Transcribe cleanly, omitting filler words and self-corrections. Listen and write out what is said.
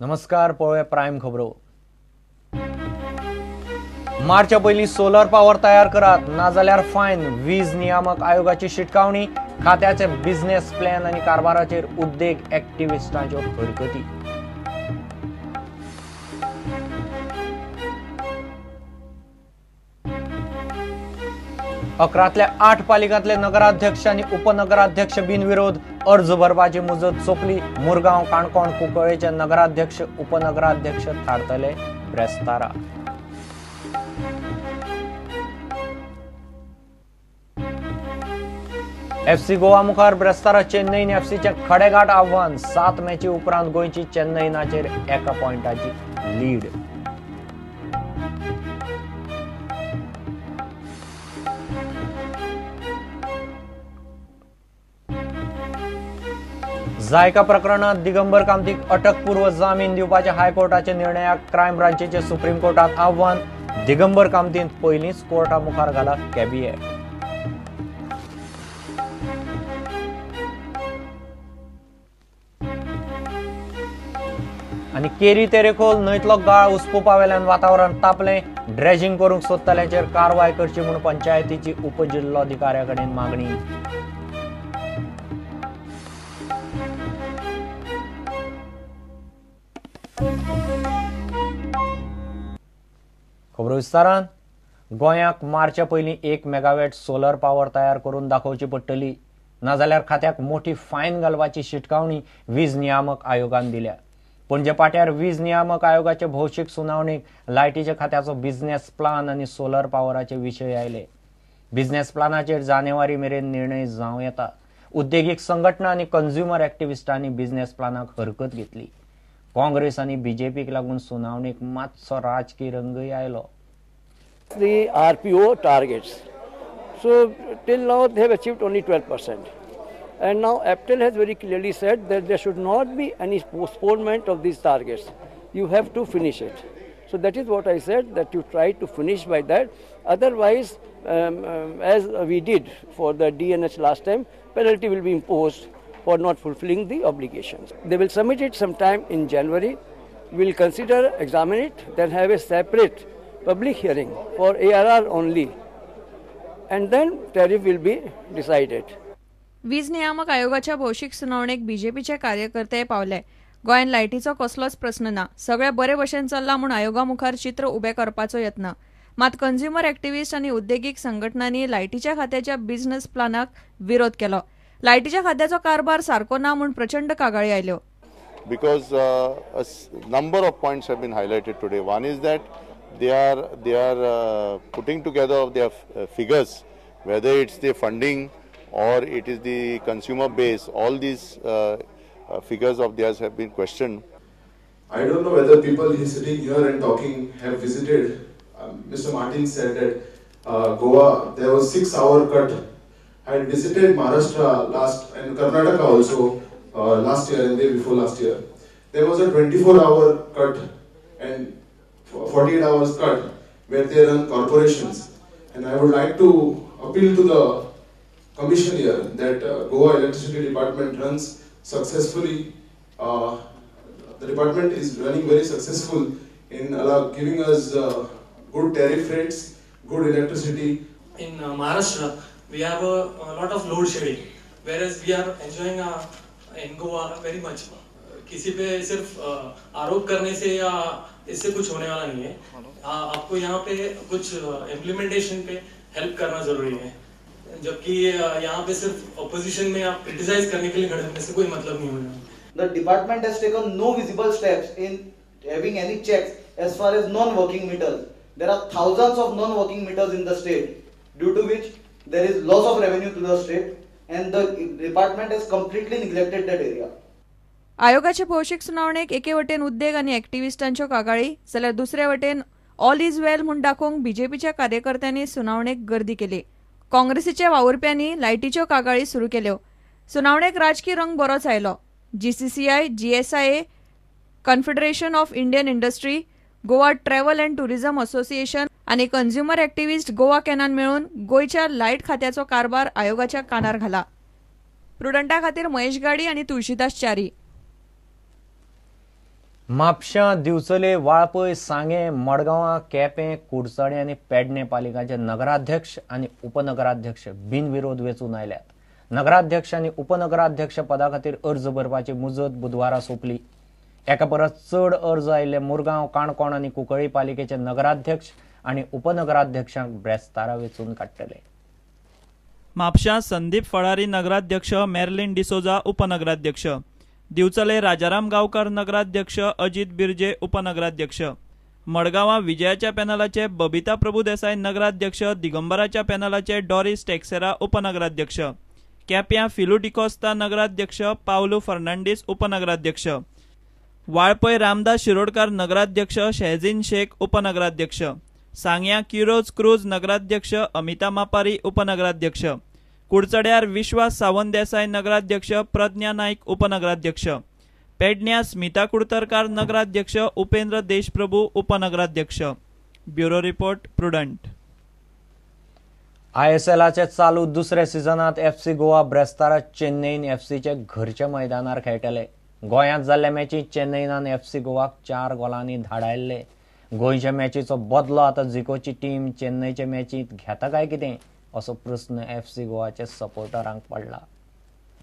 नमस्कार, पळोवया प्रायम खबरो। मार्चा पयलीं सोलर पावर तयार करात, नाजाल्यार फायन। वीज नियामक आयोगाची शिटकावणी, खात्याचे बिझनेस प्लॅन आणि कारभाराचेर उद्देग ॲक्टिव्हिस्टांच्यो हरकती। अकरातल्या 8 पालिकांतले नगराध्यक्ष आणि उपनगराध्यक्ष बिनविरोध। अर्ज भरपाची मुजत सोंपली। मुरगांव, काणकोण, कुंकळ्ळेचे नगराध्यक्ष उपनगराध्यक्ष थारतले ब्रेस्तारा। एफसी गोवा मुखार ब्रेस्तारा चेन्नईन एफसीचे खडेगाठ आव्हान। 7 मॅची उपरांत गोंयची चेन्नईनाचेर 1 पॉयंटाची लीड। जायका प्रकरणात दिगंबर कामतीक अटकपूर्व जामीन दिवपाच्या हायकोर्टाच्या निर्णयाक क्रायम ब्रांचीचे सुप्रीम कोर्टात आव्हान। दिगंबर कामतीन पयलींच कोर्टा मुखार घाला कॅबिनेट। आणि केरी तेरेखोल न्हंयतलो गाळ उसपुपावेल्यान वातावरण तापले। ड्रेजिंग करूंक सोदतल्यांचेर कारवाय करची म्हूण पंचायतीची उपजिल्लोधिकाऱ्याकडेन मागणी। खबरो विस्तारान। गोंयाक मार्चा पयलीं 1 मेगावॅट सोलर पावर तयार करून दाखोवची पडटली, नाजाल्यार खात्याक मोठी फायन घालपाची शिटकावणी वीज नियामक आयोगान दिल्या। पणजे पाट्यार वीज नियामक आयोगाचे भौशीक सुनावणेक लायटीच्या खात्याचो बिझनेस प्लान आनी सोलर पावराचे विशय आयले। बिझनेस प्लानाचेर जानेवारी मेरेन निर्णय जावं येता। उद्देगीक संघटना आनी कंझ्युमर एक्टिव्हिस्टांनी बिझनेस प्लानाक हरकत घेतली। काँग्रेस आणि बीजेपीक लागून सुनावणेक मातसो राजकीय रंगय आयलो। The RPO targets. So till now they have achieved only 12%. And now APTEL has very clearly said that there should not be any postponement of these targets. You have to finish it. So that is what I said, that you try to finish by that. Otherwise, as we did for the DNH last time, penalty will be imposed for not fulfilling the obligations. They will submit it sometime in January. We will consider, examine it, then have a separate public hearing for ARR only. And then tariff will be decided. वीज नियामक आयोगाच्या भौशीक सुनावणेक बीजेपीचे कार्यकर्ते पावले। गोंयान लायटीचो कसलोच प्रस्न ना, सगळे बरे भशेन चल्ला म्हूण आयोगा मुखार चित्र उबें करपाचो यत्न। मात कंझ्युमर एक्टिव्हिस्ट आनी उद्देगीक संघटनांनी लायटीच्या खात्याच्या बिझनेस प्लानाक विरोध केलो। लायटीच्या खात्याचो कारभार सारको ना म्हूण प्रचंड कागाळी आयल्यो। Because a number of points have been highlighted today. One is that they are putting together their figures, whether it's the funding or it is the consumer base. All these figures of theirs have been questioned. I don't know whether people sitting here and talking have visited. Mr. Martin said that Goa, there was 6-hour cut. I had visited Maharashtra last and Karnataka also last year and the day before last year. There was a 24-hour cut and 48 hours cut where they run corporations. And I would like to appeal to the Commission here that Goa Electricity Department runs successfully. The department is running very successful in giving us good tariff rates, good electricity. In Maharashtra, we have a lot of load shedding, whereas we are enjoying in Goa very much. किसी पे सिर्फ आरोप करने से या इससे कुछ होने वाला नहीं है। आपको यहाँ पे कुछ इम्प्लीमेंटेशन पे हेल्प करना जरूरी है, जबकि यहाँ पे सिर्फ ऑपोजिशन में आप क्रिटिसाइज करने के लिए खड़े होने से कोई मतलब नहीं होगा। The department has taken no visible steps in having any checks as far as non-working meters. There are thousands of non-working meters in the state, due to which there is loss of revenue to the state, and the department has completely neglected that area. आयोगाच्या भौशीक सुनावणेक एके वटेन उद्देग आनी एक्टिव्हिस्टांच्यो कागाळी, जाल्यार दुसरे वटेन ऑल इज वेल म्हूण दाखोवंक बीजेपीच्या कार्यकर्त्यांनी सुनावणेक गर्दी केली। काँग्रेसीच्या वावुरप्यांनी लायटीच्यो कागाळी सुरू केल्यो। सुनावणेक राजकीय रंग बरोच आयलो। GCCI, GSIA, confederation of Indian industry, Goa travel and tourism association आनी कंझ्युमर एक्टिव्हिस्ट गोवा कॅनान मेळून गोंयच्या लायट खात्याचो कारभार आयोगाच्या कानार घाला। प्रुडंटा खातीर महेश गाडी आनी तुळशीदास च्यारी। म्हापशां दिवचले वाळपय सांगे मडगांवां केपें कुडचडे आनी पेडणे पालिकांचे नगराध्यक्ष आनी उपनगराध्यक्ष बिनविरोध वेंचून आयल्यात. नगराध्यक्ष आनी उपनगराध्यक्ष पदा खातीर अर्ज भरपाची मुजत बुधवारा सोंपली. एका परस चड अर्ज आयिल्ले मुरगांव, काणकोण आनी कुंकळ्ळी पालिकेचे नगराध्यक्ष आनी उपनगराध्यक्षांक ब्रेस्तारा वेंचून काडटले. म्हापशां संदीप फळारी नगराध्यक्ष, मेर्लिन डिसोजा उपनगराध्यक्ष, दिवचले राजाराम गांवकार नगराध्यक्ष, अजित बिर्जे उपनगराध्यक्ष, मडगांवां विजयाच्या पॅनलाचे बबिता प्रभुदेसाय नगराध्यक्ष, दिगंबराच्या पॅनलाचे डॉरिस टेक्सेरा उपनगराध्यक्ष, केप्यां फिलू डिकोस्ता नगराध्यक्ष, पावलू फर्नांडीस उपनगराध्यक्ष, वाळपय रामदास शिरोडकार नगराध्यक्ष, शेहजीन शेख उपनगराध्यक्ष, सांग्यां किरोज क्रूज नगराध्यक्ष, अमिता मापारी उपनगराध्यक्ष, कुडचड्यार विश्वास सावंत देसाय नगराध्यक्ष, प्रज्ञा नाईक उपनगराध्यक्ष, पेडण्यां स्मिता कुडतरकार नगराध्यक्ष, उपेंद्र देशप्रभू उपनगराध्यक्ष. Bureau report, prudent. ISLचे चालू दुसऱ्या सिजनात FC गोवा ब्रेस्तारा चेन्नईन FCचे घरच्या मैदानार खेळटले. गोंयांत जाल्ल्या मॅचीत चेन्नईनान FC गोवाक 4 गोलांनी धाडायल्ले. गोंयच्या मॅचीचो बदलो आतां जिकोची टीम चेन्नईच्या मॅचीत घेता काय कितें असो प्रस्न FC गोवाच्या सपोर्टरांक पडला.